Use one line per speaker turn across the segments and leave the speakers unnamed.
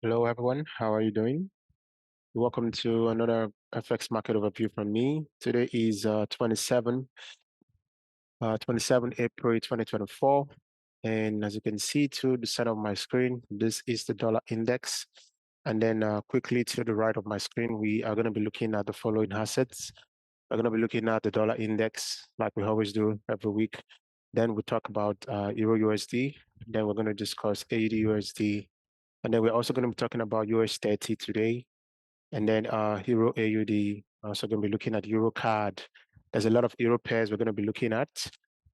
Hello, everyone. How are you doing? Welcome to another FX market overview from me. Today is 27 April 2024. And as you can see to the side of my screen, this is the dollar index. And then quickly to the right of my screen, we are going to be looking at the following assets. We're going to be looking at the dollar index like we always do every week. Then we talk about Euro USD. Then we're going to discuss AUD USD. And then we're also going to be talking about US 30 today. And then Euro AUD, also going to be looking at Euro CAD. There's a lot of Euro pairs we're going to be looking at.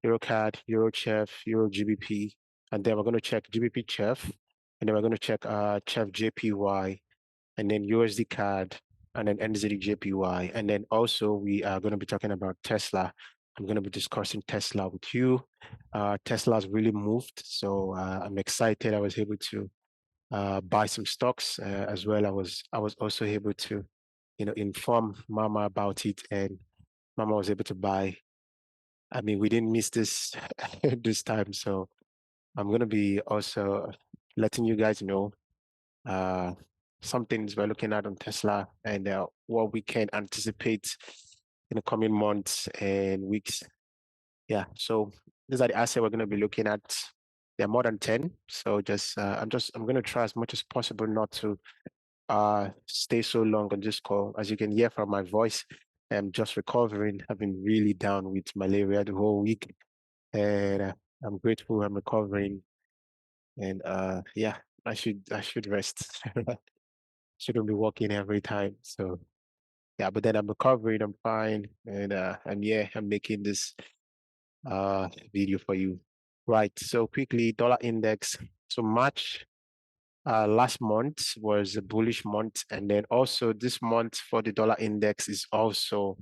Euro CAD, Euro CHF, Euro GBP. And then we're going to check GBP CHF. And then we're going to check CHF JPY. And then USD CAD. And then NZD JPY. And then also we are going to be talking about Tesla. I'm going to be discussing Tesla with you. Tesla's really moved. So I'm excited I was able to buy some stocks as well. I was also able to, inform Mama about it, and Mama was able to buy. I mean, we didn't miss this this time, so I'm gonna be also letting you guys know uh, some things we're looking at on Tesla and what we can anticipate in the coming months and weeks. Yeah, so these are the assets we're gonna be looking at. There are more than 10, so I'm gonna try as much as possible not to stay so long on this call. As you can hear from my voice, I'm just recovering. I've been really down with malaria the whole week, and I'm grateful I'm recovering. And yeah, I should rest. Shouldn't be working every time. So yeah, but then I'm recovering. I'm fine, and I'm making this video for you. Right. So quickly, dollar index. So March last month was a bullish month, and then also this month for the dollar index is also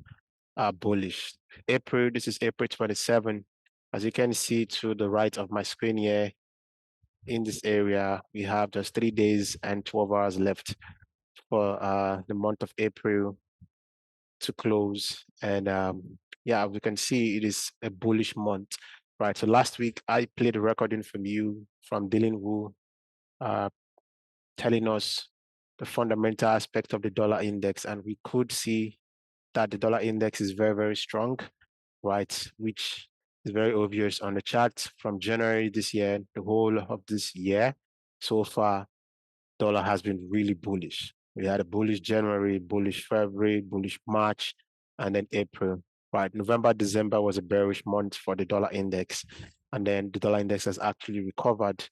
bullish. April, this is April 27. As you can see to the right of my screen here, in this area, we have just 3 days and 12 hours left for the month of April to close. And yeah, we can see it is a bullish month, right? So last week, I played a recording from you from Dylan Wu, uh, telling us the fundamental aspect of the dollar index, and we could see that the dollar index is very, very strong, right? Which is very obvious on the chart from January this year, the whole of this year. So far, dollar has been really bullish. We had a bullish January, bullish February, bullish March, and then April, right? November, December was a bearish month for the dollar index. And then the dollar index has actually recovered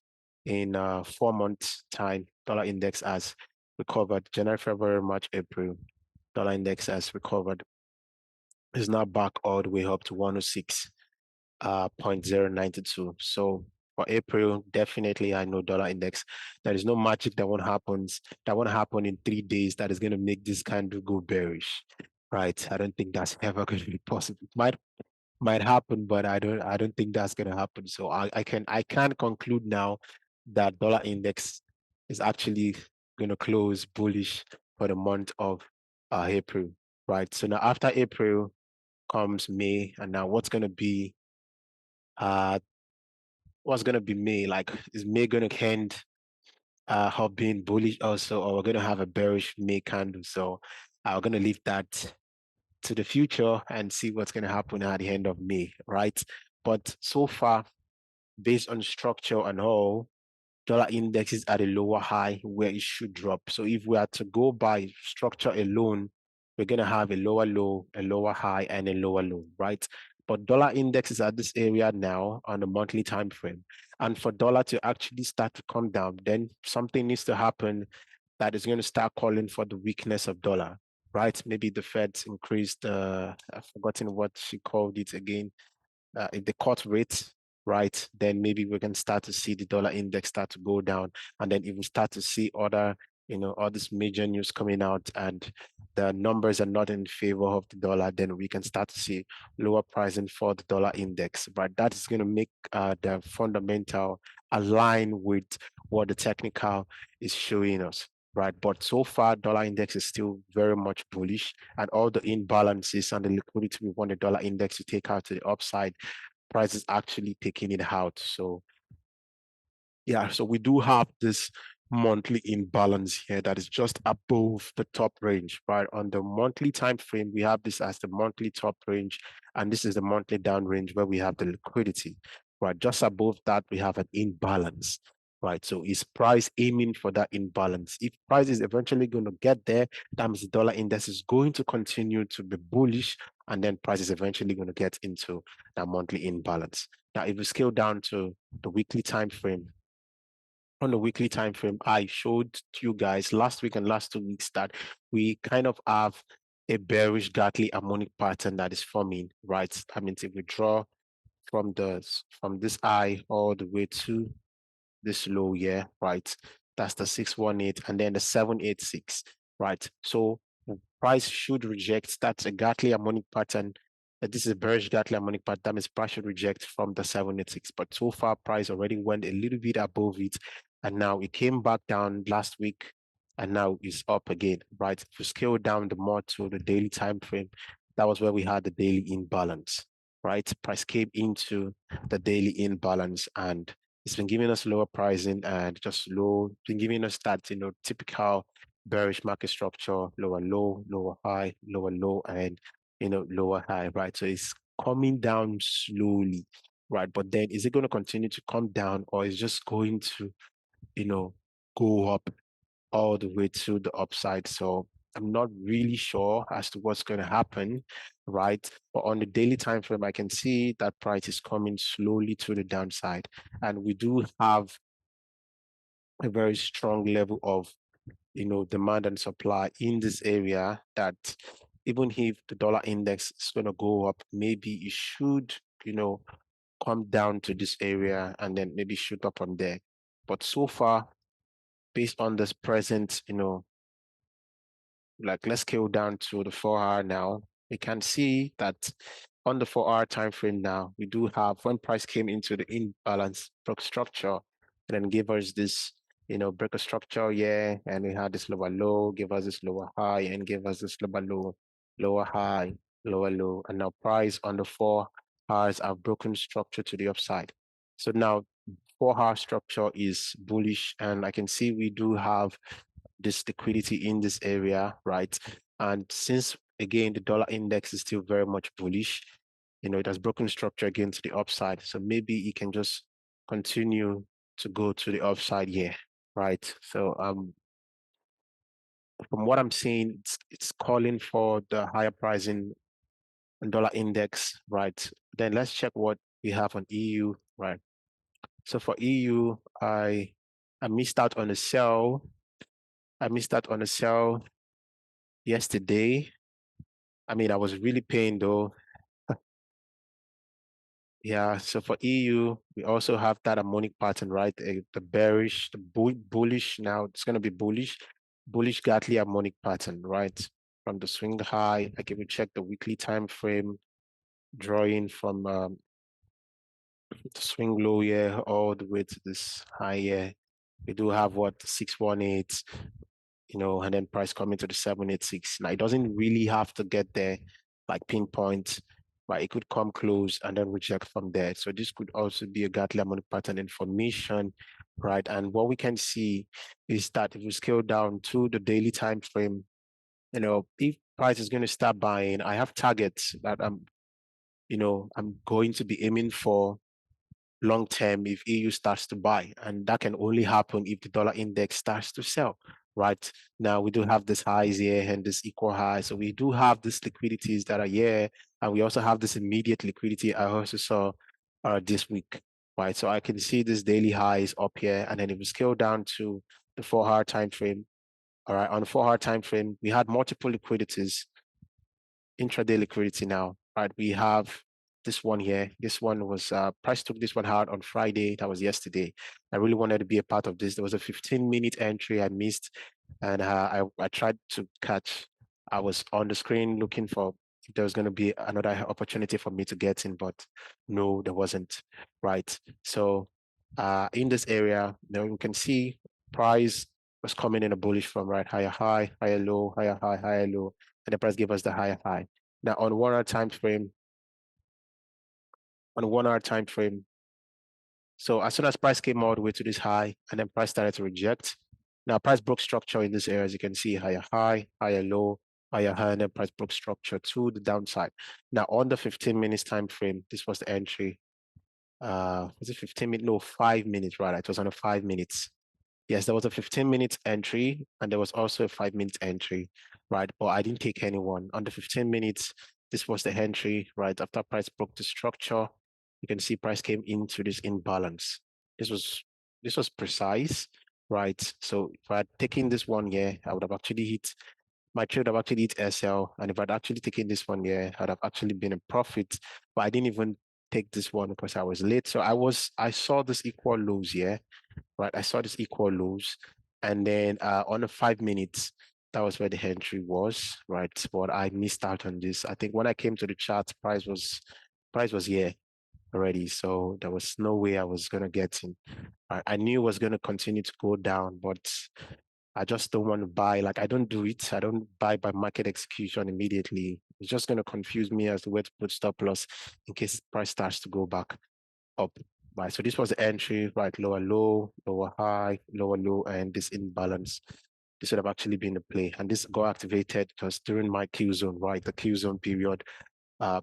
in 4 months time. Dollar index has recovered January, February, March, April. Dollar index has recovered. Is now back all the way up to 106.092. So for April, definitely I know dollar index. There is no magic that won't happen in 3 days that is going to make this kind of go bearish, right? I don't think that's ever going to be possible. Might happen, but I don't think that's going to happen. So I can conclude now that dollar index is actually going to close bullish for the month of April, right? So now after April comes May, and now uh what's gonna be May? Like, is May gonna end up being bullish also, or we're gonna have a bearish May candle? So I'm gonna leave that to the future and see what's gonna happen at the end of May, right? But so far, based on structure and all, dollar index is at a lower high where it should drop. So if we are to go by structure alone, we're going to have a lower low, a lower high, and a lower low, right? But dollar index is at this area now on a monthly time frame. And for dollar to actually start to come down, then something needs to happen that is going to start calling for the weakness of dollar, right? Maybe the Fed increased, I've forgotten what she called it again, if the cut rate, right, then maybe we can start to see the dollar index start to go down. And then if we start to see other, all this major news coming out and the numbers are not in favor of the dollar, then we can start to see lower pricing for the dollar index, right? That is going to make the fundamental align with what the technical is showing us, right? But so far, dollar index is still very much bullish, and all the imbalances and the liquidity we want the dollar index to take out to the upside, price is actually taking it out. So yeah, so we do have this monthly imbalance here that is just above the top range, right? On the monthly time frame, we have this as the monthly top range, and this is the monthly down range where we have the liquidity, right? Just above that, we have an imbalance, right? So is price aiming for that imbalance? If price is eventually going to get there, that means the dollar index is going to continue to be bullish, and then price is eventually going to get into that monthly imbalance. Now, if we scale down to the weekly time frame, on the weekly time frame, I showed you guys last week and last 2 weeks that we kind of have a bearish Gartley harmonic pattern that is forming, right? I mean, if we draw from this high all the way to this low here, right? That's the 618 and then the 786, right? So price should reject. That's a Gartley harmonic pattern. This is a bearish Gartley harmonic pattern. That means price should reject from the 786. But so far, price already went a little bit above it, and now it came back down last week, and now it's up again, right? If you scale down the more to the daily time frame, that was where we had the daily imbalance, right? Price came into the daily imbalance, and it's been giving us lower pricing and just low, been giving us that, typical bearish market structure, lower low, lower high, lower low, and lower high, right? So it's coming down slowly, right? But then is it going to continue to come down, or is just going to, go up all the way to the upside? So I'm not really sure as to what's going to happen, right? But on the daily time frame, I can see that price is coming slowly to the downside, and we do have a very strong level of demand and supply in this area, that even if the dollar index is going to go up, maybe it should come down to this area and then maybe shoot up from there. But so far, based on this present, like let's scale down to the 4-hour now, we can see that on the 4-hour time frame now, we do have, when price came into the imbalance broke structure and then gave us this break a structure here, and we had this lower low, give us this lower high, and give us this lower low, lower high, lower low, and now price on the 4 hours have broken structure to the upside. So now 4-hour structure is bullish, and I can see we do have this liquidity in this area, right? And since again the dollar index is still very much bullish, it has broken structure again to the upside. So maybe it can just continue to go to the upside here, right? So from what I'm seeing, it's calling for the higher pricing on dollar index, right? Then let's check what we have on EU, right? So for EU, I missed out on a sell. I missed out on a sell yesterday. I mean, I was really paying though. Yeah, so for EU, we also have that harmonic pattern, right? The bearish, the bullish, now it's going to be bullish Gartley harmonic pattern, right? From the swing high, like if we check the weekly time frame, drawing from the swing low here all the way to this high here, we do have what, 618, and then price coming to the 786. Now it doesn't really have to get there like pinpoint, but it could come close and then reject from there. So this could also be a Gartley harmonic pattern information, right? And what we can see is that if we scale down to the daily time frame, if price is going to start buying, I have targets that I'm going to be aiming for long term if EU starts to buy, and that can only happen if the dollar index starts to sell. Right now, we do have this highs here and this equal high, so we do have these liquidities that are here, and we also have this immediate liquidity I also saw this week. Right, so I can see this daily highs up here, and then if we scale down to the 4-hour time frame, all right, on the 4-hour time frame, we had multiple liquidities, intraday liquidity now, right? We have this one here. This one was price took this one hard on Friday. That was yesterday. I really wanted to be a part of this. There was a 15-minute entry I missed, and I tried to catch. I was on the screen looking for if there was going to be another opportunity for me to get in, but no, there wasn't. Right. So in this area, now you can see price was coming in a bullish from, right? Higher high, higher low, higher high, higher low, and the price gave us the higher high. Now on 1-hour time frame, so as soon as price came all the way to this high and then price started to reject, Now, price broke structure in this area, as you can see, higher high, higher low, higher high, and then price broke structure to the downside. Now, on the 15 minutes time frame, this was the entry. Was it 15 minutes? No, 5 minutes, right? It was on a 5 minutes. Yes, there was a 15 minutes entry and there was also a 5 minute entry, right? But I didn't take anyone. On the 15 minutes, this was the entry, right? After price broke the structure, you can see price came into this imbalance. This was precise, right? So if I had taken this one here, I would have actually hit my trade would have actually hit SL. And if I'd actually taken this one here, I'd have actually been in profit. But I didn't even take this one because I was late. So I saw this equal lows here, right? I saw this equal lows. And then on the 5 minutes, that was where the entry was, right? But I missed out on this. I think when I came to the chart, price was here already. So there was no way I was gonna get in. I knew it was gonna continue to go down, but I just don't want to buy. Like I don't do it. I don't buy by market execution immediately. It's just gonna confuse me as to where to put stop loss in case price starts to go back up. Right. So this was the entry, right? Lower low, lower high, lower low, and this imbalance. This would have actually been the play. And this got activated because during my Q zone, right? The Q zone period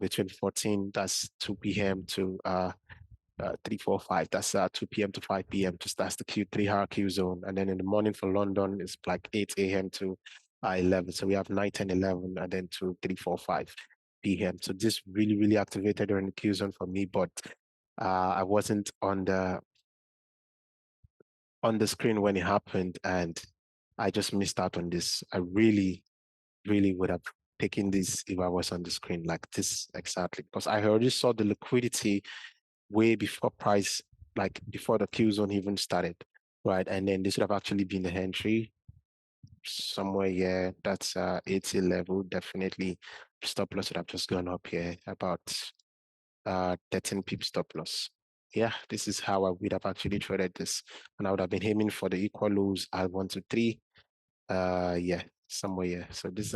between 14, that's 2 p.m. to 345, that's 2 p.m. to 5 p.m. Just that's the Q3 hour Q zone. And then in the morning for London, it's like 8 a.m. to 11. So we have 9, 10, 11, and then to 3, 4, 5 p.m. So this really, really activated during the Q zone for me, but I wasn't on the screen when it happened, and I just missed out on this. I really, really would have taken this if I was on the screen like this exactly, because I already saw the liquidity way before price, like before the Q zone even started, right? And then this would have actually been the entry somewhere here. That's 80 level, definitely. Stop loss would have just gone up here about 13 pip stop loss. Yeah, this is how I would have actually traded this, and I would have been aiming for the equal lows at 1 to 3. Yeah, somewhere here. So this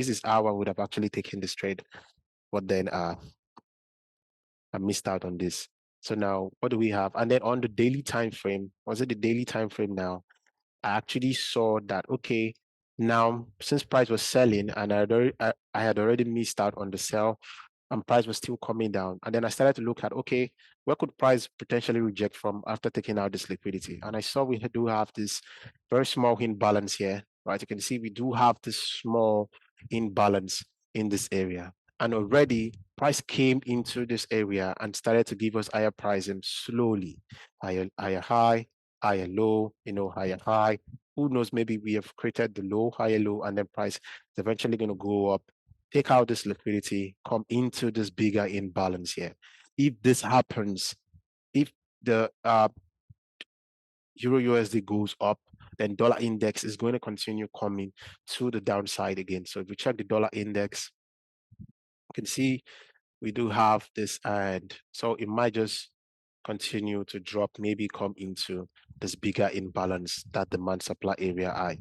is how I would have actually taken this trade, but then I missed out on this. So now what do we have? And then on the daily time frame, was it the daily time frame now? I actually saw that, okay, now since price was selling and I had already missed out on the sell, and price was still coming down. And then I started to look at, okay, where could price potentially reject from after taking out this liquidity? And I saw we do have this very small imbalance here, right? You can see we do have this small imbalance in this area. And already price came into this area and started to give us higher pricing slowly, higher high, higher low, higher high. Who knows, maybe we have created the low, higher low, and then price is eventually going to go up, take out this liquidity, come into this bigger imbalance here. If this happens, if the Euro USD goes up, then dollar index is going to continue coming to the downside again. So if we check the dollar index, you can see we do have this, and so it might just continue to drop, maybe come into this bigger imbalance, that demand supply area I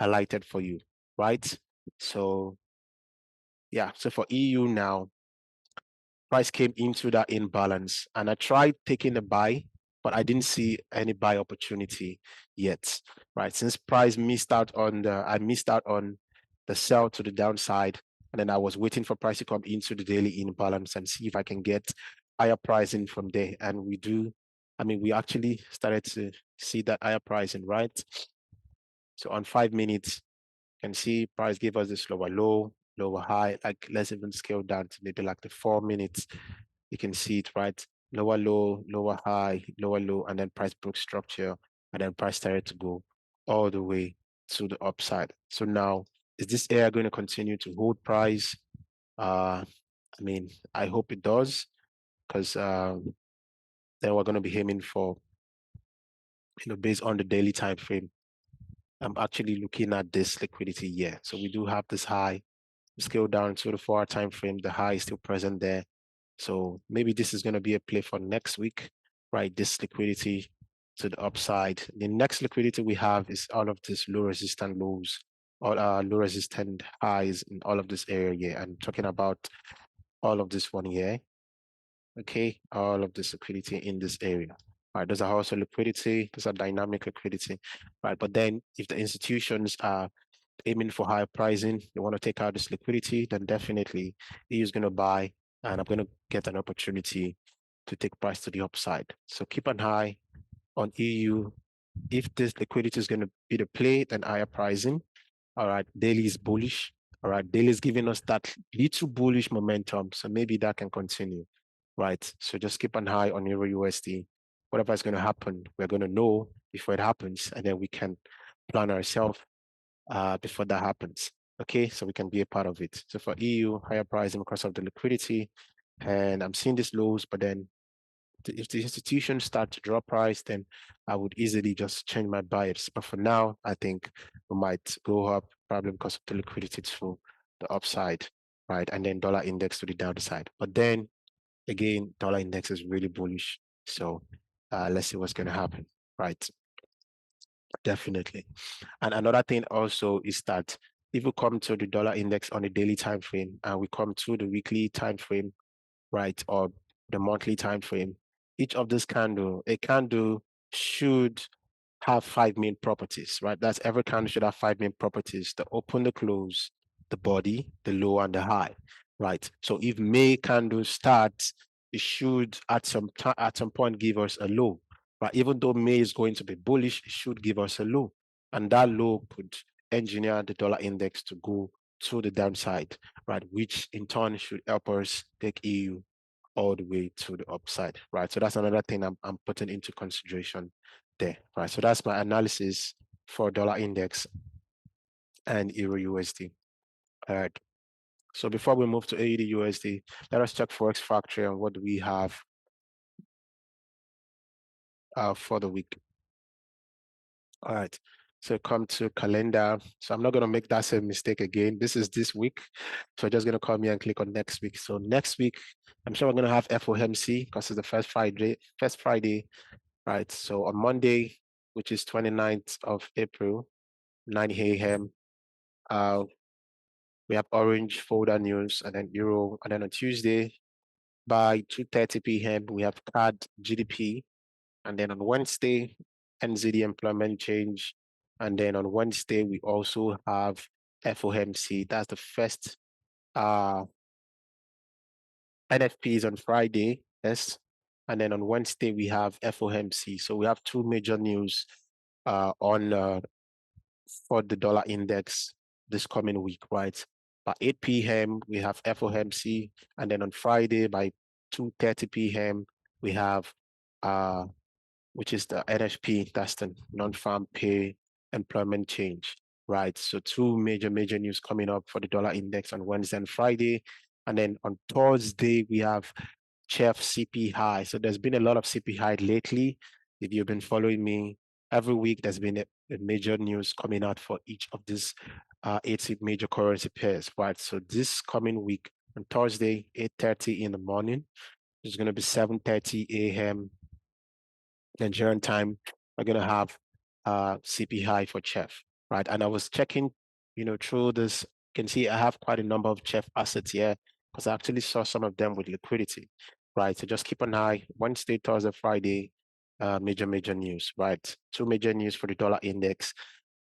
highlighted for you, right? So yeah, so for EU now, price came into that imbalance, and I tried taking a buy, but I didn't see any buy opportunity yet, right? Since price I missed out on the sell to the downside, and then I was waiting for price to come into the daily imbalance and see if I can get higher pricing from there. And we actually started to see that higher pricing, right? So on 5 minutes, you can see price gave us this lower low, lower high. Like let's even scale down to maybe like the 4 minutes. You can see it, right? Lower low, lower high, lower low, and then price broke structure, and then price started to go all the way to the upside. So now, is this area going to continue to hold price? I hope it does, because then we're going to be aiming for, based on the daily time frame. I'm actually looking at this liquidity here. So we do have this high. Scale down to the 4-hour time frame. The high is still present there. So maybe this is going to be a play for next week, right? This liquidity to the upside. The next liquidity we have is all of this low resistant lows, all low resistant highs in all of this area here. I'm talking about all of this one here. Okay, all of this liquidity in this area. right? Those are also liquidity. Those are dynamic liquidity, right? But then if the institutions are aiming for higher pricing, they want to take out this liquidity, then definitely EU is going to buy, and I'm going to get an opportunity to take price to the upside. So keep an eye on EU. If this liquidity is going to be the play, then higher pricing. All right, daily is bullish. All right, daily is giving us that little bullish momentum, so maybe that can continue. Right, so just keep an eye on Euro USD. Whatever is going to happen, we're going to know before it happens, and then we can plan ourselves before that happens. Okay, so we can be a part of it. So for EU, higher pricing because of the liquidity, and I'm seeing these lows, but then if the institutions start to drop price, then I would easily just change my bias. But for now, I think we might go up probably because of the liquidity to the upside, right? And then dollar index to the downside. But then again, dollar index is really bullish. So let's see what's going to happen, right? Definitely. And another thing also is that if we come to the dollar index on a daily time frame and we come to the weekly time frame, right, or the monthly time frame, each of this candle, a candle should have five main properties, right? That's every candle should have five main properties: the open, the close, the body, the low, and the high, right? So if May candle starts, it should at some point give us a low, right? Even though May is going to be bullish, it should give us a low, and that low could engineer the dollar index to go to the downside, right? Which in turn should help us take EU all the way to the upside, right? So that's another thing I'm putting into consideration there, right? So that's my analysis for dollar index and Euro USD. All right. So before we move to AED USD, let us check Forex Factory and what do we have for the week. All right. So come to calendar. So I'm not going to make that same mistake again. This is this week. So I'm just going to come here and click on next week. So next week, I'm sure we're going to have FOMC because it's the first Friday, right? So on Monday, which is 29th of April, 9 a.m., we have orange folder news and then Euro. And then on Tuesday, by 2:30 p.m., we have CAD GDP. And then on Wednesday, NZD employment change. And then on Wednesday, we also have FOMC. That's the first NFPs on Friday. Yes. And then on Wednesday, we have FOMC. So we have two major news on for the dollar index this coming week, right? By 8 p.m., we have FOMC. And then on Friday, by 2:30 p.m., we have which is the NFP, that's the non-farm pay employment change, right? So two major news coming up for the dollar index on Wednesday and Friday. And then on Thursday, we have Chef CP high. So there's been a lot of CP high lately. If you've been following me, every week there's been a major news coming out for each of these 80 major currency pairs, right? So this coming week on Thursday, 8:30 in the morning, it's going to be 7:30 a.m. Nigerian time. We're going to have CP high for Chef, right? And I was checking, through this, you can see I have quite a number of Chef assets here because I actually saw some of them with liquidity, right? So just keep an eye. Wednesday, Thursday, Friday, major news, right? Two major news for the dollar index.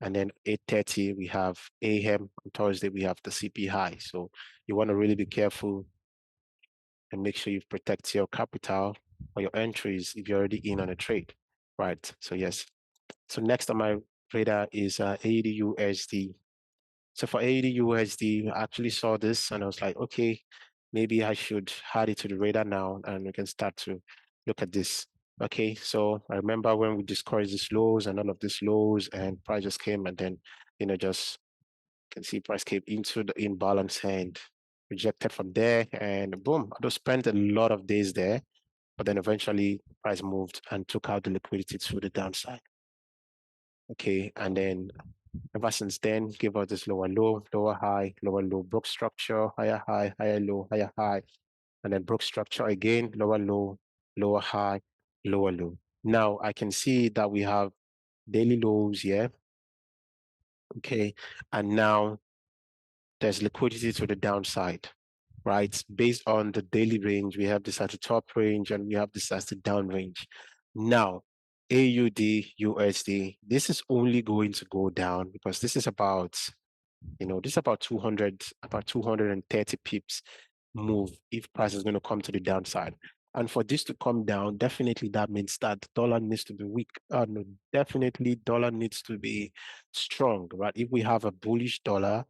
And then 8:30, we have AM. On Thursday, we have the CP high. So you want to really be careful and make sure you protect your capital or your entries if you're already in on a trade, right? So yes. So next on my radar is AED USD. So for AED USD, I actually saw this and I was like, okay, maybe I should add it to the radar now and we can start to look at this. Okay, so I remember when we discouraged these lows and all of these lows and price just came and then, just can see price came into the imbalance and rejected from there and boom, I just spent a lot of days there, but then eventually price moved and took out the liquidity to the downside. Okay, and then ever since then, give us this lower low, lower high, lower low, broke structure, higher high, higher low, higher high, and then broke structure again, lower low, lower high, lower low. Now I can see that we have daily lows here. Okay, and now there's liquidity to the downside, right? Based on the daily range, we have this at the top range and we have this as the down range. Now, AUD, USD, this is only going to go down because this is about, this is about 230 pips move if price is going to come to the downside. And for this to come down, definitely that means that the dollar needs to be weak. No, definitely dollar needs to be strong, right? If we have a bullish dollar,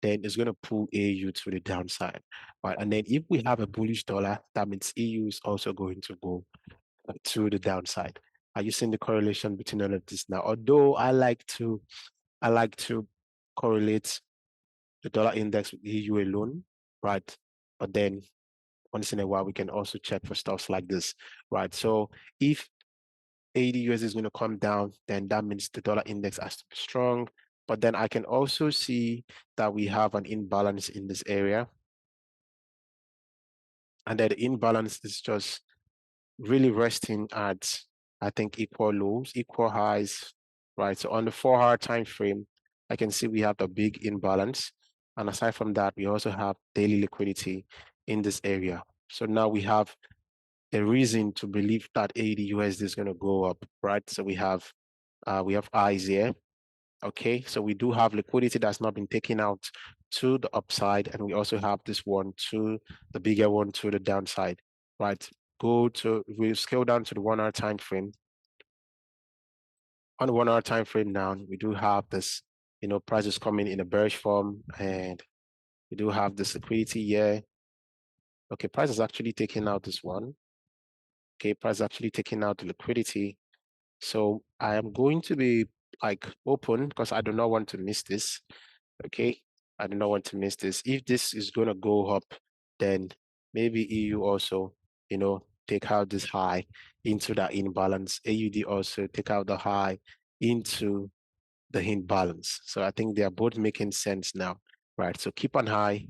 then it's going to pull AU to the downside, right? And then if we have a bullish dollar, that means EU is also going to go to the downside. Are you seeing the correlation between all of this now? Although I like to correlate the dollar index with EU alone, right? But then once in a while, we can also check for stuff like this, right? So if AUD/USD is going to come down, then that means the dollar index has to be strong. But then I can also see that we have an imbalance in this area. And that the imbalance is just really resting at, I think, equal lows, equal highs, right? So on the 4-hour time frame, I can see we have the big imbalance. And aside from that, we also have daily liquidity in this area. So now we have a reason to believe that AUD/USD is going to go up, right? So we have eyes here. Okay, so we do have liquidity that's not been taken out to the upside, and we also have this one to the bigger one to the downside, right? We scale down to the 1-hour time frame. On the 1-hour time frame now, we do have this, prices coming in a bearish form, and we do have this liquidity here. Okay, price is actually taking out this one. Okay, price is actually taking out the liquidity. So I am going to be like open because I do not want to miss this. Okay, I do not want to miss this. If this is going to go up, then maybe EU also, take out this high into that imbalance. AUD also take out the high into the imbalance. So I think they are both making sense now, right? So keep an eye,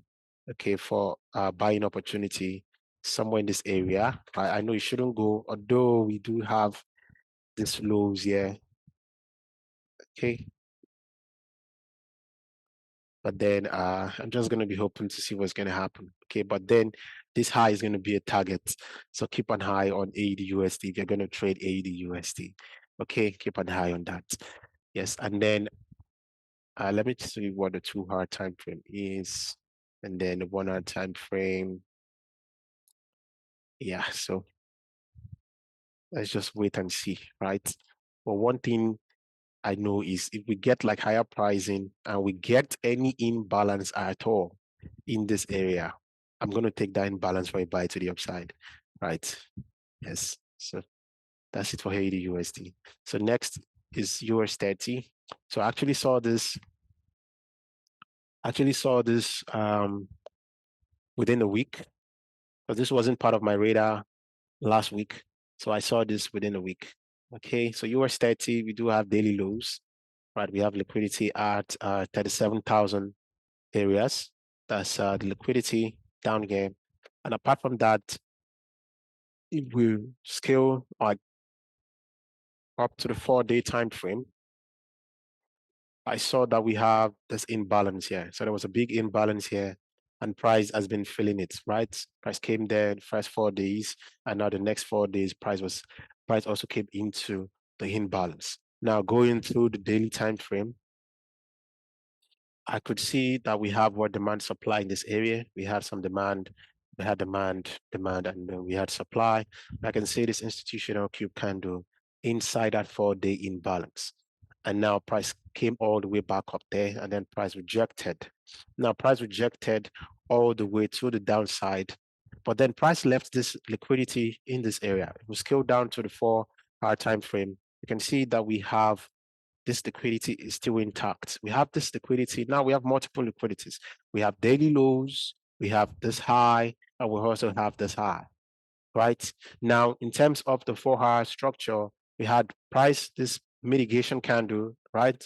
okay, for buying opportunity somewhere in this area. I know you shouldn't go, although we do have this lows here, okay. But then I'm just going to be hoping to see what's going to happen. Okay, but then this high is going to be a target. So keep an eye on AUD/USD if you're going to trade AUD/USD. Okay, keep an eye on that. Yes, and then let me see what the 2-hour time frame is, and then the 1-hour time frame. Yeah, so let's just wait and see, right? But one thing I know is if we get like higher pricing and we get any imbalance at all in this area, I'm going to take that imbalance for a buy to the upside, right? Yes. So that's it for AUD/USD. So next is US 30. So I actually saw this within a week, but this wasn't part of my radar last week. So I saw this within a week. Okay, so US 30, we do have daily lows, right? We have liquidity at 37,000 areas. That's the liquidity down here. And apart from that, if we scale like up to the 4-day time frame, I saw that we have this imbalance here. So there was a big imbalance here, and price has been filling it, right? Price came there the first 4 days, and now the next 4 days, price also came into the imbalance. Now going through the daily time frame, I could see that we have what demand supply in this area. We had some demand, we had demand, and we had supply. I can see this institutional cube candle inside that 4-day imbalance. And now price came all the way back up there, and then price rejected. Now price rejected all the way to the downside, but then price left this liquidity in this area. It was scaled down to the 4-hour time frame. You can see that we have this liquidity is still intact. We have this liquidity. Now we have multiple liquidities. We have daily lows, we have this high, and we also have this high, right? Now, in terms of the 4-hour structure, we had price this mitigation candle, right?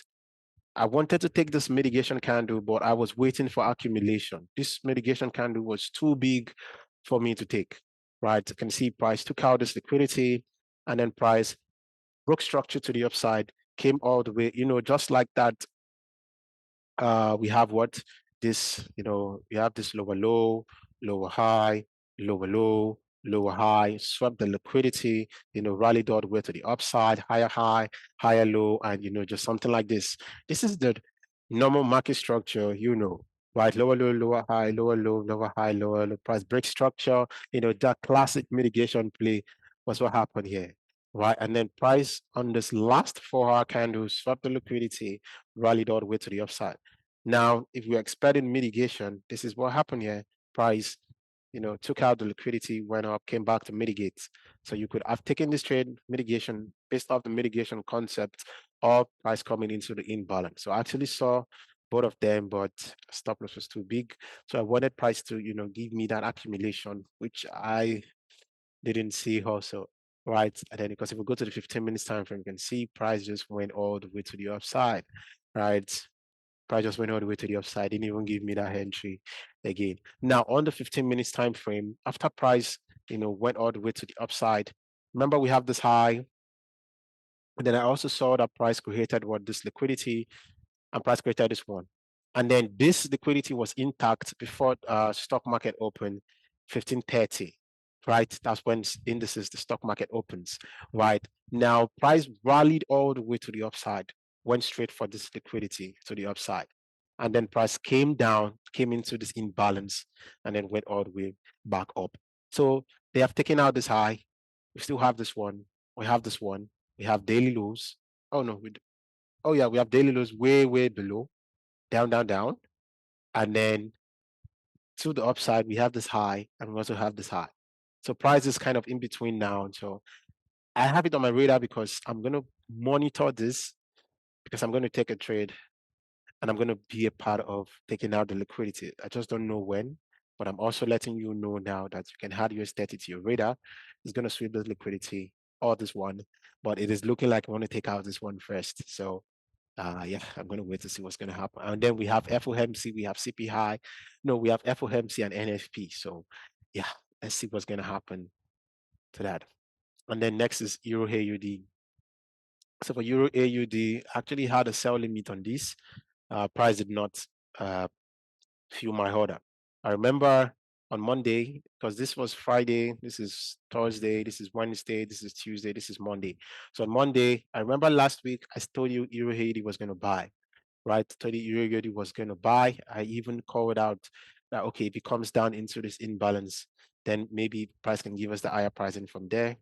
I wanted to take this mitigation candle, but I was waiting for accumulation. This mitigation candle was too big for me to take, right? You can see price took out this liquidity, and then price broke structure to the upside, came all the way, just like that. We have we have this lower low, lower high, lower low, lower high, swept the liquidity, rallied all the way to the upside, higher high, higher low, and just something like this. This is the normal market structure, right? Lower low, lower high, lower low, lower high, lower low, price break structure. That classic mitigation play was what happened here, right? And then price on this last 4-hour candle swept the liquidity, rallied all the way to the upside. Now, if we're expecting mitigation, this is what happened here. Price took out the liquidity, went up, came back to mitigate. So you could have taken this trade mitigation based off the mitigation concept of price coming into the imbalance. So I actually saw both of them, but stop loss was too big. So I wanted price to, give me that accumulation, which I didn't see also, right? And then because if we go to the 15 minutes time frame, you can see price just went all the way to the upside, right? Price just went all the way to the upside, didn't even give me that entry again. Now on the 15 minutes time frame, after price, went all the way to the upside, remember we have this high, and then I also saw that price created this liquidity, and price created this one. And then this liquidity was intact before stock market open 15:30, right? That's when indices, the stock market opens, right? Now price rallied all the way to the upside, went straight for this liquidity to the upside. And then price came down, came into this imbalance, and then went all the way back up. So they have taken out this high. We still have this one. We have this one. We have daily lows. Oh no, oh yeah, we have daily lows way, way below, down, down, down. And then to the upside, we have this high, and we also have this high. So price is kind of in between now. So I have it on my radar because I'm going to monitor this, because I'm going to take a trade, and I'm going to be a part of taking out the liquidity. I just don't know when, but I'm also letting you know now that you can add US30 to your radar. It's going to sweep the liquidity or this one, but it is looking like I want to take out this one first. So yeah, I'm going to wait to see what's going to happen. And then we have FOMC, we have CP high. No, we have FOMC and NFP. So yeah, let's see what's going to happen to that. And then next is Euro AUD. So for Euro AUD, actually had a sell limit on this. Price did not fuel my order. I remember on Monday, because this was Friday, this is Thursday, this is Wednesday, this is Tuesday, this is Monday. So on Monday, I remember last week, I told you Euro AUD was going to buy, right? 30 euro USD was going to buy. I even called out that, okay, if it comes down into this imbalance, then maybe price can give us the higher pricing from there.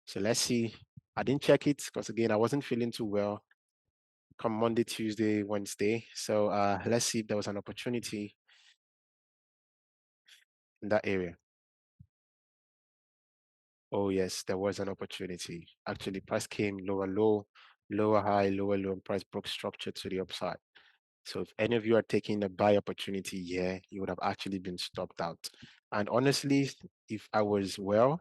So let's see. I didn't check it because, again, I wasn't feeling too well come Monday, Tuesday, Wednesday. So let's see if there was an opportunity in that area. Oh yes, there was an opportunity. Actually, price came lower low, lower high, lower low, and price broke structure to the upside. So if any of you are taking a buy opportunity here, you would have actually been stopped out. And honestly, if I was well,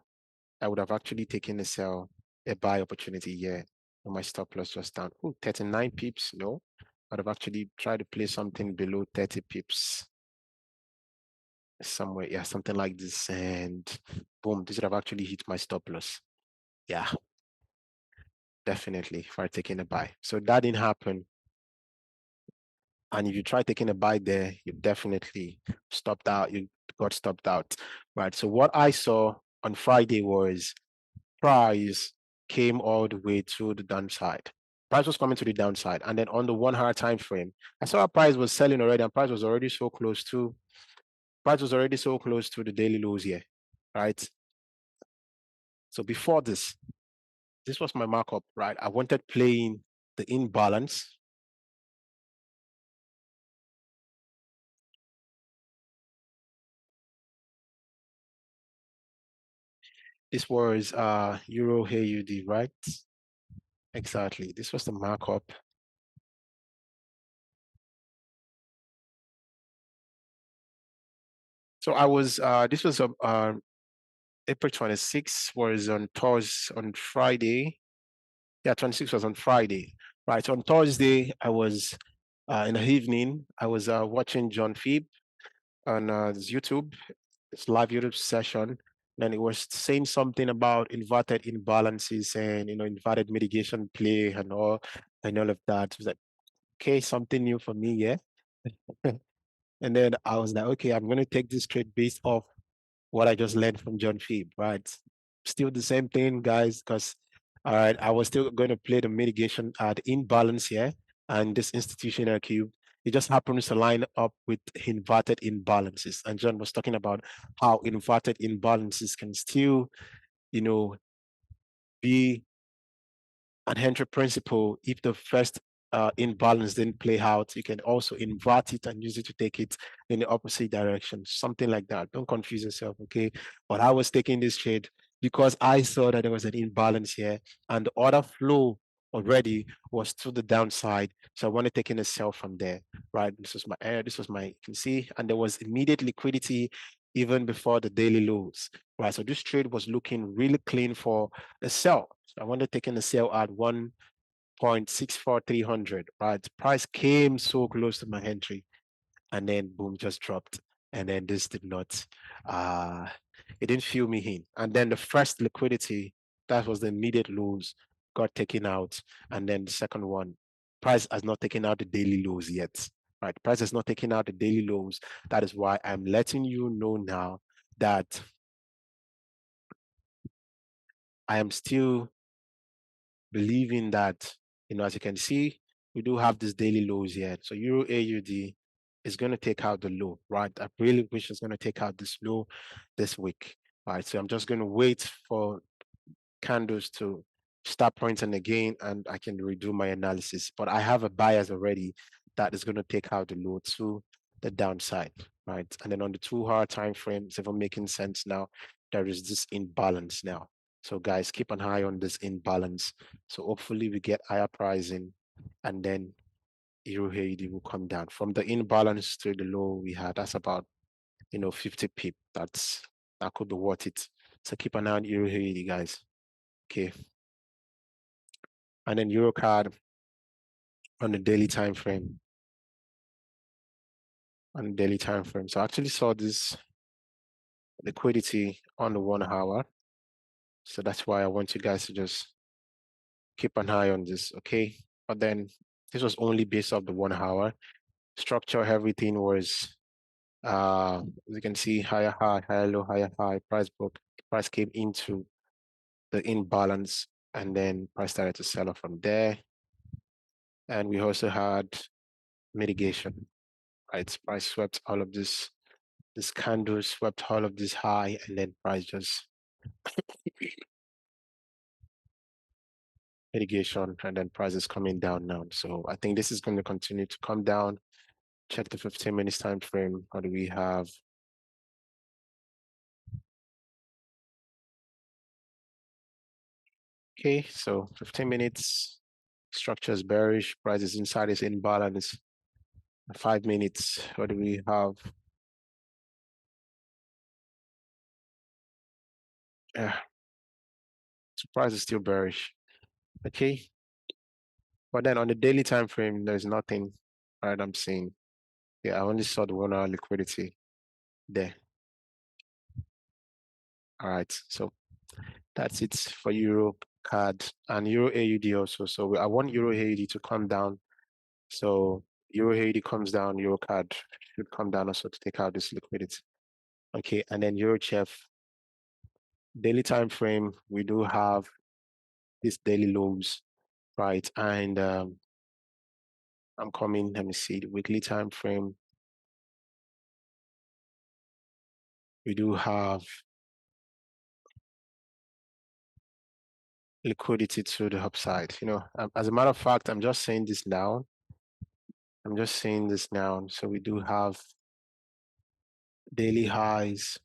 I would have actually taken a buy opportunity here. And my stop loss was down. Oh, 39 pips. No, I'd have actually tried to play something below 30 pips somewhere. Yeah, something like this. And boom, this would have actually hit my stop loss. Yeah, definitely if I taken a buy. So that didn't happen. And if you try taking a buy there, you definitely stopped out. You got stopped out, right? So what I saw on Friday was price came all the way to the downside. Price was coming to the downside, and then on the 1 hour time frame, I saw a price was selling already, and price was already so close to the daily lows here, right? So before this was my markup, right? I wanted playing the imbalance. This was Euro AUD, right? Exactly. This was the markup. So I was this was April 26th was on Thursday, on Friday. Yeah, 26th was on Friday. Right. So on Thursday, I was in the evening, I was watching John Phoebe on his YouTube, his live YouTube session. And it was saying something about inverted imbalances and inverted mitigation play and all of that. It was like, okay, something new for me, yeah. And then I was like, okay, I'm gonna take this trade based off what I just learned from John Phoebe, right? Still the same thing, guys, because all right, I was still going to play the mitigation at imbalance here, and this institutional cube, it just happens to line up with inverted imbalances. And John was talking about how inverted imbalances can still, be an entry principle. If the first imbalance didn't play out, you can also invert it and use it to take it in the opposite direction, something like that. Don't confuse yourself, okay? But I was taking this trade because I saw that there was an imbalance here, and the order flow already was to the downside. So I wanted taking a sell from there, right? This was my area, this was my, you can see, and there was immediate liquidity even before the daily lows, right? So this trade was looking really clean for a sell. So I wanted taking a sell at 1.64300, right? Price came so close to my entry, and then boom, just dropped. And then this did not, it didn't fill me in. And then the first liquidity, that was the immediate lows, got taken out. And then the second one, price has not taken out the daily lows yet, right? Price has not taken out the daily lows. That is why I'm letting you know now that I am still believing that, as you can see, we do have this daily lows here. So Euro AUD is going to take out the low, right? I really wish it's going to take out this low this week. All right, so I'm just going to wait for candles to start pointing again, and I can redo my analysis. But I have a bias already that is going to take out the low to the downside, right? And then on the 2-hour time frame, it's even making sense now. There is this imbalance now. So guys, keep an eye on this imbalance. So hopefully we get higher pricing, and then Euro AUD will come down from the imbalance to the low we had. That's about 50 pip. That could be worth it. So keep an eye on Euro AUD, guys. Okay. And then Euro card on the daily time frame. On the daily time frame. So I actually saw this liquidity on the 1 hour. So that's why I want you guys to just keep an eye on this, okay? But then this was only based off the 1 hour. Structure, everything was as you can see, higher high, higher low, higher high, price broke, price came into the imbalance, and then price started to sell off from there. And we also had mitigation, right? Price swept all of this candle swept all of this high, and then price just mitigation, and then price is coming down now. So I think this is going to continue to come down. Check the 15 minutes time frame. What do we have? Okay, so 15 minutes, structure is bearish, price is inside is imbalance. 5 minutes, what do we have? Yeah, so price is still bearish. Okay, but then on the daily time frame, there's nothing, right? I'm seeing. Yeah, I only saw the 1 hour liquidity there. All right, so that's it for Euro card and Euro AUD also. So I want Euro AUD to come down. So Euro AUD comes down, Euro card should come down also to take out this liquidity. Okay, and then Euro CHF daily time frame, we do have these daily lows, right? And I'm coming, let me see, the weekly time frame. We do have liquidity to the upside. As a matter of fact, I'm just saying this now. I'm just saying this now. So we do have daily highs,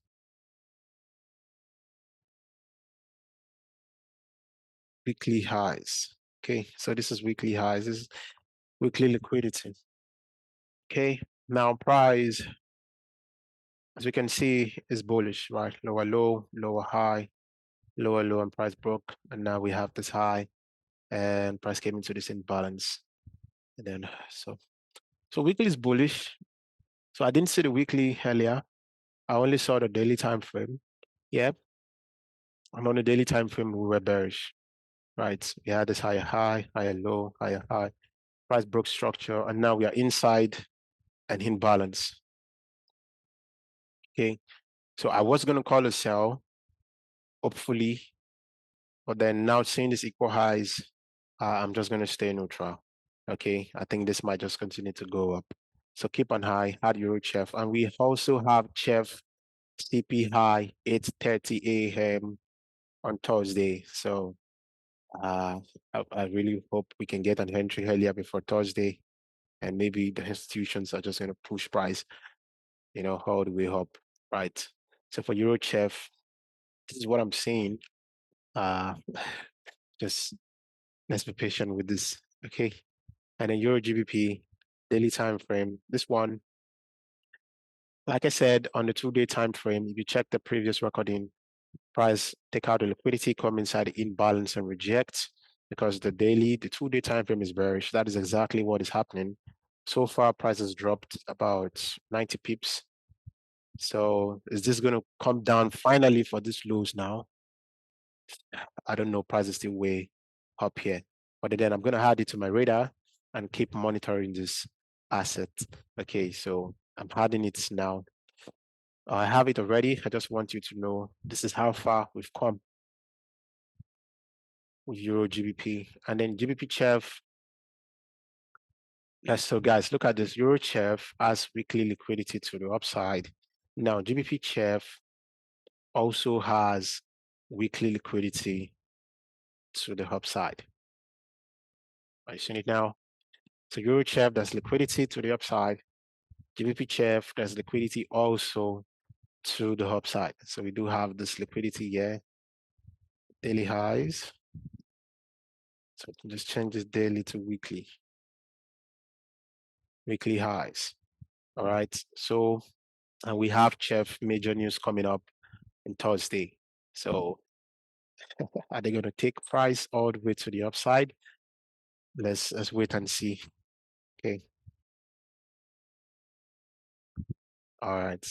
weekly highs. Okay, so this is weekly highs. This is weekly liquidity. Okay, now price, as you can see, is bullish, right? Lower low, lower high, lower low, and price broke. And now we have this high, and price came into this imbalance. And then so weekly is bullish. So I didn't see the weekly earlier. I only saw the daily time frame. Yep. And on the daily time frame, we were bearish, right? We had this higher high, higher low, higher high. Price broke structure, and now we are inside and in balance. Okay. So I was going to call a sell, hopefully, but then now seeing this equal highs, I'm just going to stay neutral. Okay, I think this might just continue to go up. So keep on high, add Euro Chef. And we also have Chef CP high, 8:30 a.m. on Thursday. So I really hope we can get an entry earlier before Thursday. And maybe the institutions are just going to push price, all the way up, right? So for Euro Chef, this is what I'm saying. Uh, just let's be patient with this, okay? And then Euro GBP daily time frame. This one, like I said, on the 2-day time frame, if you check the previous recording, price take out the liquidity, come inside the imbalance and reject, because the 2-day time frame is bearish. That is exactly what is happening. So far, price has dropped about 90 pips. So is this going to come down finally for this lows now? I don't know. Price is still way up here. But then I'm going to add it to my radar and keep monitoring this asset. Okay, so I'm adding it now. I have it already. I just want you to know this is how far we've come with Euro GBP. And then GBP Chef. Yes, so guys, look at this. Euro Chef has weekly liquidity to the upside. Now, GBP Chef also has weekly liquidity to the upside. Are you seeing it now? So Euro Chef, there's liquidity to the upside. GBP Chef, there's liquidity also to the upside. So we do have this liquidity here. Daily highs. So we can just change this daily to weekly. Weekly highs. All right. So, and we have Chef major news coming up on Thursday. So are they going to take price all the way to the upside? Let's wait and see. Okay. All right.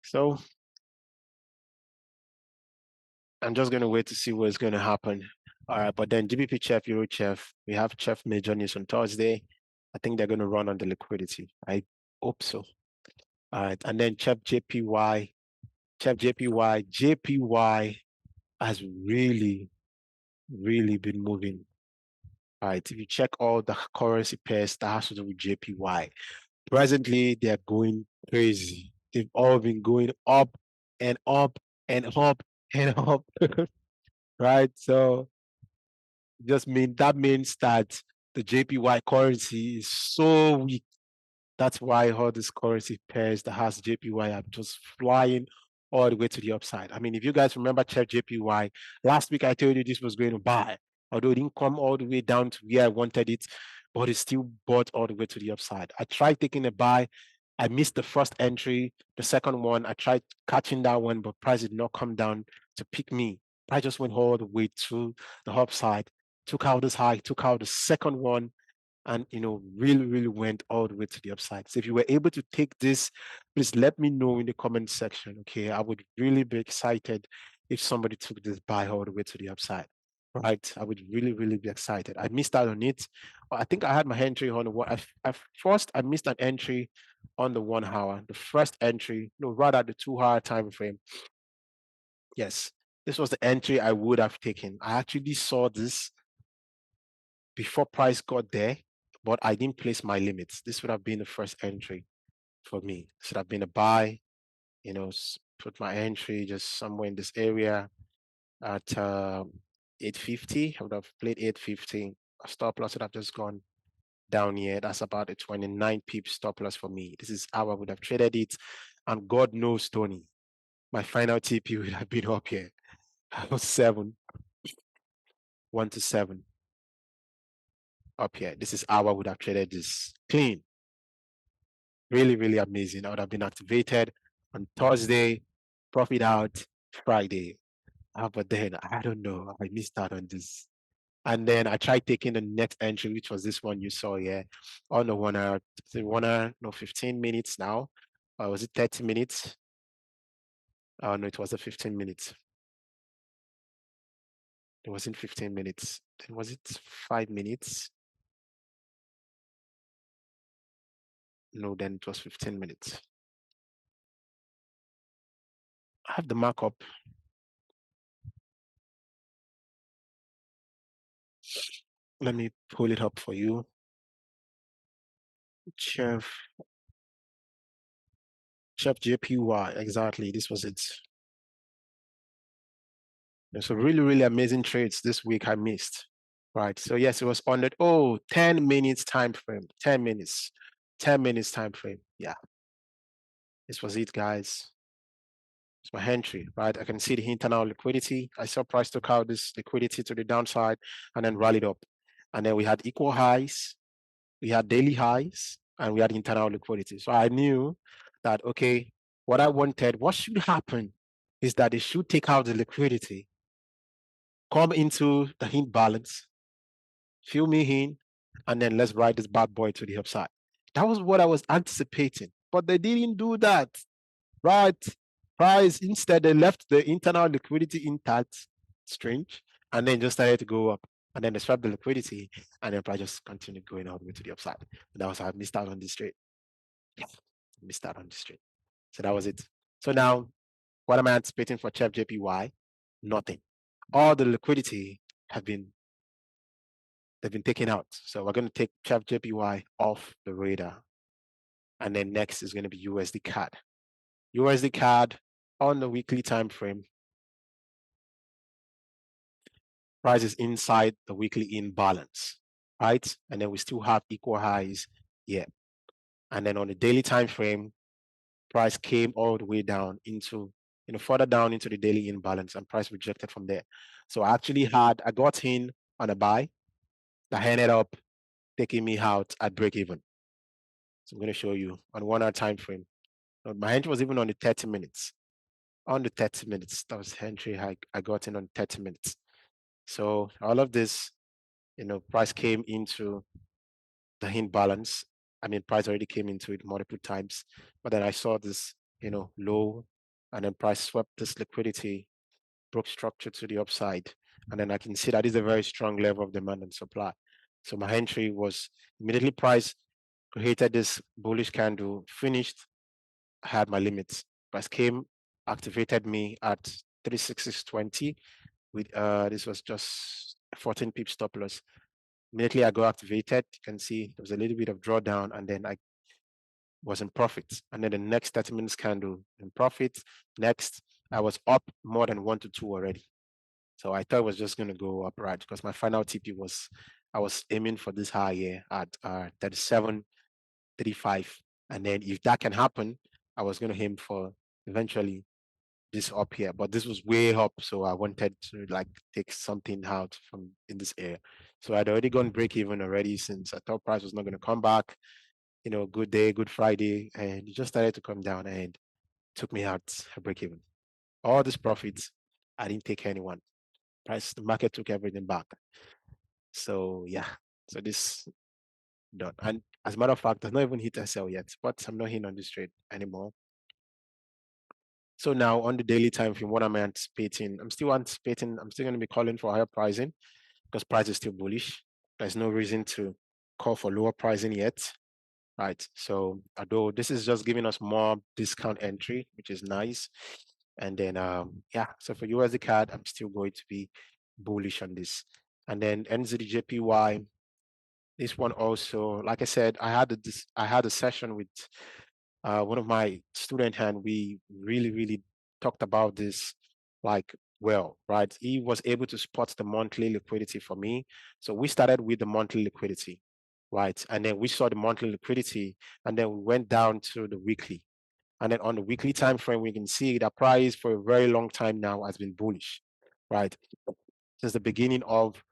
So I'm just going to wait to see what's going to happen. All right. But then GBP Chef, Euro Chef, we have Chef major news on Thursday. I think they're going to run on the liquidity. I hope so. All right. And then Chef JPY, JPY has really, really been moving. All right. If you check all the currency pairs that has to do with JPY, presently they're going crazy. They've all been going up and up and up and up. Right. So that means that the JPY currency is so weak. That's why all these currency pairs that has JPY are just flying all the way to the upside. I mean, if you guys remember check JPY, last week I told you this was going to buy, although it didn't come all the way down to where I wanted it, but it still bought all the way to the upside. I tried taking a buy. I missed the first entry. The second one, I tried catching that one, but price did not come down to pick me. I just went all the way to the upside, took out this high, took out the second one, and really, really went all the way to the upside. So if you were able to take this, please let me know in the comment section. Okay, I would really be excited if somebody took this buy all the way to the upside. Right, I would really, really be excited. I missed out on it. I think I had my entry on the one. I missed an entry on the 1 hour. The first entry, no, rather the 2 hour time frame. Yes, this was the entry I would have taken. I actually saw this before price got there, but I didn't place my limits. This would have been the first entry for me. Should have been a buy, put my entry just somewhere in this area at 850. I would have played 850. A stop loss would have just gone down here. That's about a 29 pip stop loss for me. This is how I would have traded it. And God knows, Tony, my final TP would have been up here. 7, 1 to 7 up here. This is how I would have traded this clean. Really, really amazing. I would have been activated on Thursday, profit out Friday. But then I don't know. I missed out on this. And then I tried taking the next entry, which was this one you saw here on the 1 hour, 15 minutes now. Or was it 30 minutes? Oh, no, it was a 15 minutes. It wasn't 15 minutes. Then was it 5 minutes? No, then it was 15 minutes. I have the markup. Let me pull it up for you. Chef JPY, exactly. This was it. So really amazing trades this week I missed. Right. So yes, it was on that. 10 minutes time frame. 10 minutes. 10 minutes time frame. Yeah. This was it, guys. It's my entry, right? I can see the internal liquidity. I saw price took out this liquidity to the downside and then rallied up. And then we had equal highs, we had daily highs, and we had internal liquidity. So I knew that, okay, what I wanted, what should happen is that they should take out the liquidity, come into the hint balance, fill me in, and then let's ride this bad boy to the upside. That was what I was anticipating, but they didn't do that, right? Price, instead, they left the internal liquidity intact, strange, and then just started to go up. And then they swapped the liquidity, and then price just continued going all the way to the upside. And that was how I missed out on this trade. Yeah, missed out on this trade. So that was it. So now, what am I anticipating for CHEP JPY? Nothing. All the liquidity they've been taken out. So we're going to take CHEP JPY off the radar. And then next is going to be USD CAD. USD CAD on the weekly time frame. Price is inside the weekly imbalance, right? And then we still have equal highs here. And then on the daily time frame, price came all the way down into, further down into the daily imbalance, and price rejected from there. So I got in on a buy that ended up taking me out at break even. So I'm going to show you on 1 hour time frame. My entry was even on the 30 minutes. On the 30 minutes, that was entry I got in on 30 minutes. So all of this, price came into the hint balance. I mean, price already came into it multiple times, but then I saw this, low, and then price swept this liquidity, broke structure to the upside, and then I can see that is a very strong level of demand and supply. So my entry was immediately price created this bullish candle, finished, I had my limits. Price came, activated me at 366.20 with this was just 14 pips stop loss. Immediately I got activated. You can see there was a little bit of drawdown, and then I was in profit. And then the next 30 minutes candle in profit. Next, I was up more than 1 to 2 already. So I thought it was just going to go up, right? Because my final TP was, I was aiming for this high here at 37.35. And then if that can happen, I was going to aim for eventually this up here, but this was way up, so I wanted to like take something out from in this area. So I'd already gone break even already, since I thought price was not going to come back. Good day, good Friday, and it just started to come down and took me out a break even. All these profits, I didn't take anyone. The market took everything back. So yeah, so this done. And as a matter of fact, I've not even hit SL yet, but I'm not in on this trade anymore. So now on the daily time frame, what am I anticipating? I'm still going to be calling for higher pricing because price is still bullish. There's no reason to call for lower pricing yet, right? So although this is just giving us more discount entry, which is nice. And then, yeah, so for USD CAD, I'm still going to be bullish on this. And then NZD-JPY, this one also, like I said, I had a session with one of my student, and we really talked about this like right? He was able to spot the monthly liquidity for me. So we started with the monthly liquidity, right? And then we saw the monthly liquidity, and then we went down to the weekly. And then on the weekly time frame, we can see that price for a very long time now has been bullish, right? Since the beginning of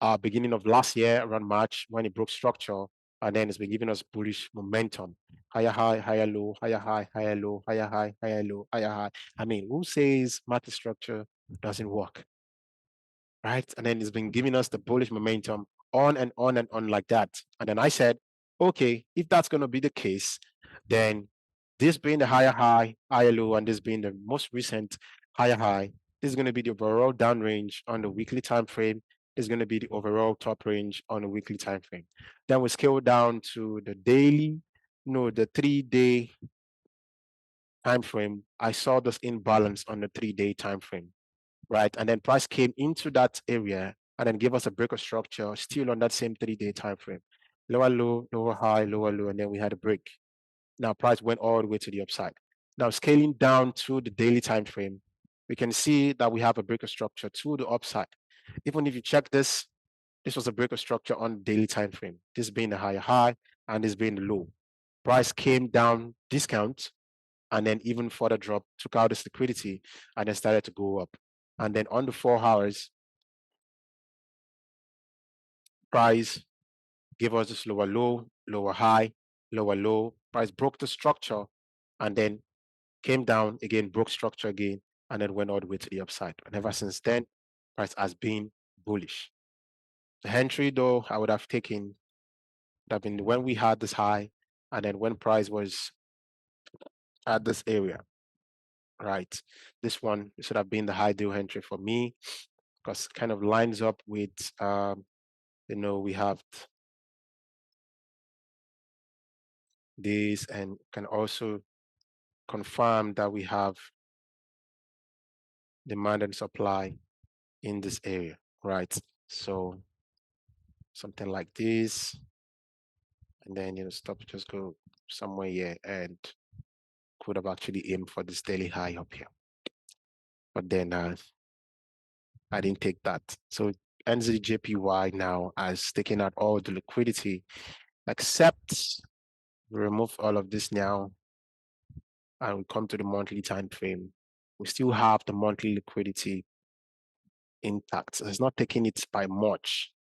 last year, around March, when it broke structure, and then it's been giving us bullish momentum. Higher high, higher low, higher high, higher low, higher high, higher low, higher high. I mean, who says market structure doesn't work, right? And then it's been giving us the bullish momentum on and on and on like that. And then I said, okay, if that's going to be the case, then this being the higher high, higher low, and this being the most recent higher high, this is going to be the overall down range on the weekly time frame. Is going to be the overall top range on a weekly time frame. Then we scale down to the daily, the 3-day time frame, I saw this imbalance on the 3-day time frame, right? And then price came into that area and then gave us a break of structure still on that same 3-day time frame. Lower low, lower high, lower low, and then we had a break. Now price went all the way to the upside. Now scaling down to the daily time frame, we can see that we have a break of structure to the upside. Even if you check this, this was a break of structure on the daily time frame. This being the higher high and this being the low. Price came down, discount, and then even further drop, took out this liquidity, and then started to go up. And then on the 4 hours, price gave us this lower low, lower high, lower low. Price broke the structure and then came down again, broke structure again, and then went all the way to the upside. And ever since then, price has been bullish. The entry, though, I would have taken that been when we had this high, and then when price was at this area, right? This one should have been the high deal entry for me because it kind of lines up with, we have this and can also confirm that we have demand and supply in this area, right? So something like this, and then stop, just go somewhere here, and could have actually aimed for this daily high up here, but then I didn't take that. So NZJPY now has taken out all the liquidity, except we remove all of this now, and we come to the monthly time frame. We still have the monthly liquidity intact. So it's not taking it by much.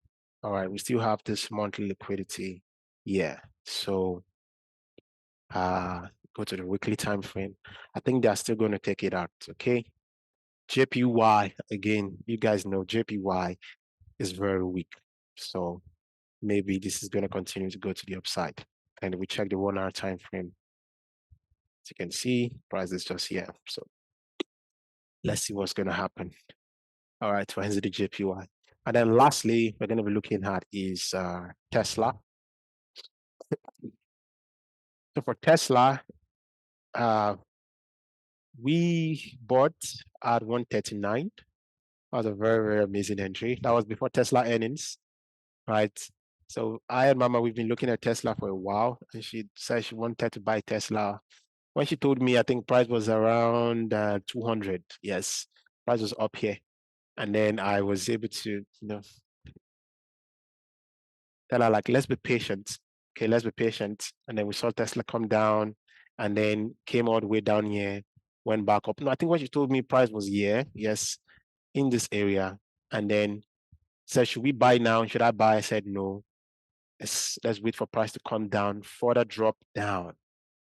All right, we still have this monthly liquidity. Yeah. So go to the weekly time frame. I think they're still going to take it out. Okay. JPY, again, you guys know JPY is very weak. So maybe this is going to continue to go to the upside. And we check the 1 hour time frame. As you can see, price is just here. So let's see what's going to happen. All right, so here's the JPY. And then lastly, we're going to be looking at is Tesla. So for Tesla, we bought at 139. That was a very, very amazing entry. That was before Tesla earnings, right? So I and Mama, we've been looking at Tesla for a while, and she said she wanted to buy Tesla. When she told me, I think price was around 200. Yes, price was up here. And then I was able to, tell her like, let's be patient. Okay, let's be patient. And then we saw Tesla come down and then came all the way down here, went back up. No, I think what she told me price was yes, in this area. And then said, should we buy now? Should I buy? I said, no. Let's wait for price to come down, further drop down,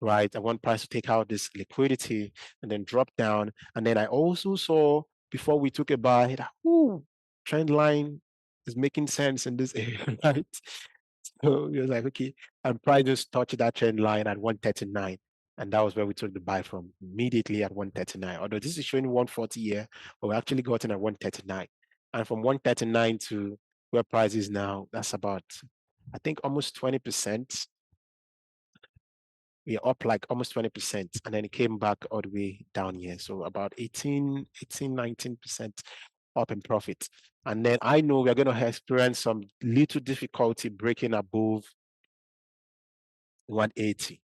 right? I want price to take out this liquidity and then drop down. And then I also saw before we took a buy that, trend line is making sense in this area, right? So it was like, okay, and price just touched that trend line at 139. And that was where we took the buy from, immediately at 139. Although this is showing 140 here, but we actually got in at 139. And from 139 to where price is now, that's about, I think, almost 20%. We are up like almost 20%. And then it came back all the way down here. So about 19% up in profit. And then I know we're going to experience some little difficulty breaking above 180,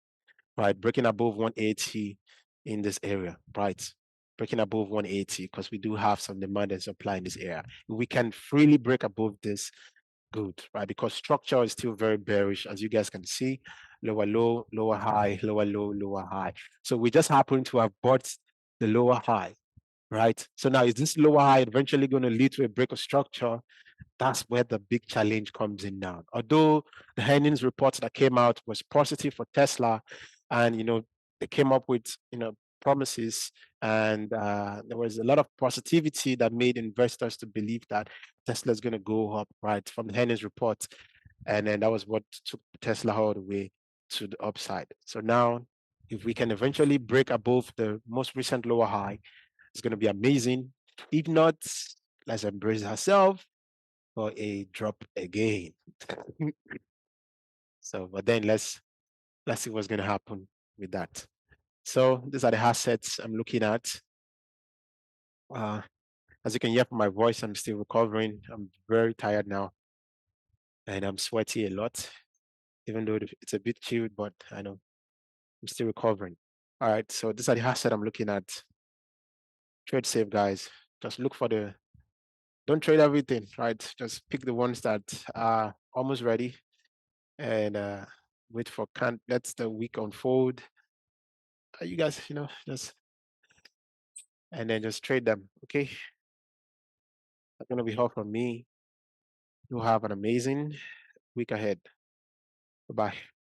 right? Breaking above 180 in this area, right? Breaking above 180 because we do have some demand and supply in this area. If we can freely break above this, good, right? Because structure is still very bearish, as you guys can see. Lower low, lower high, lower low, lower high. So we just happen to have bought the lower high, right? So now is this lower high eventually going to lead to a break of structure? That's where the big challenge comes in now. Although the earnings report that came out was positive for Tesla, and they came up with promises, and there was a lot of positivity that made investors to believe that Tesla is going to go up, right, from the earnings report, and then that was what took Tesla all the way to the upside. So now, if we can eventually break above the most recent lower high, it's going to be amazing. If not, let's embrace ourselves for a drop again. So, but then let's see what's going to happen with that. So these are the assets I'm looking at. As you can hear from my voice, I'm still recovering. I'm very tired now, and I'm sweaty a lot, even though it's a bit chilled, but I know I'm still recovering. All right, so these are the assets I'm looking at. Trade safe, guys. Just look for don't trade everything, right? Just pick the ones that are almost ready and wait for let the week unfold. You guys, just and then just trade them. Okay, that's gonna be all from me. You have an amazing week ahead. Bye bye.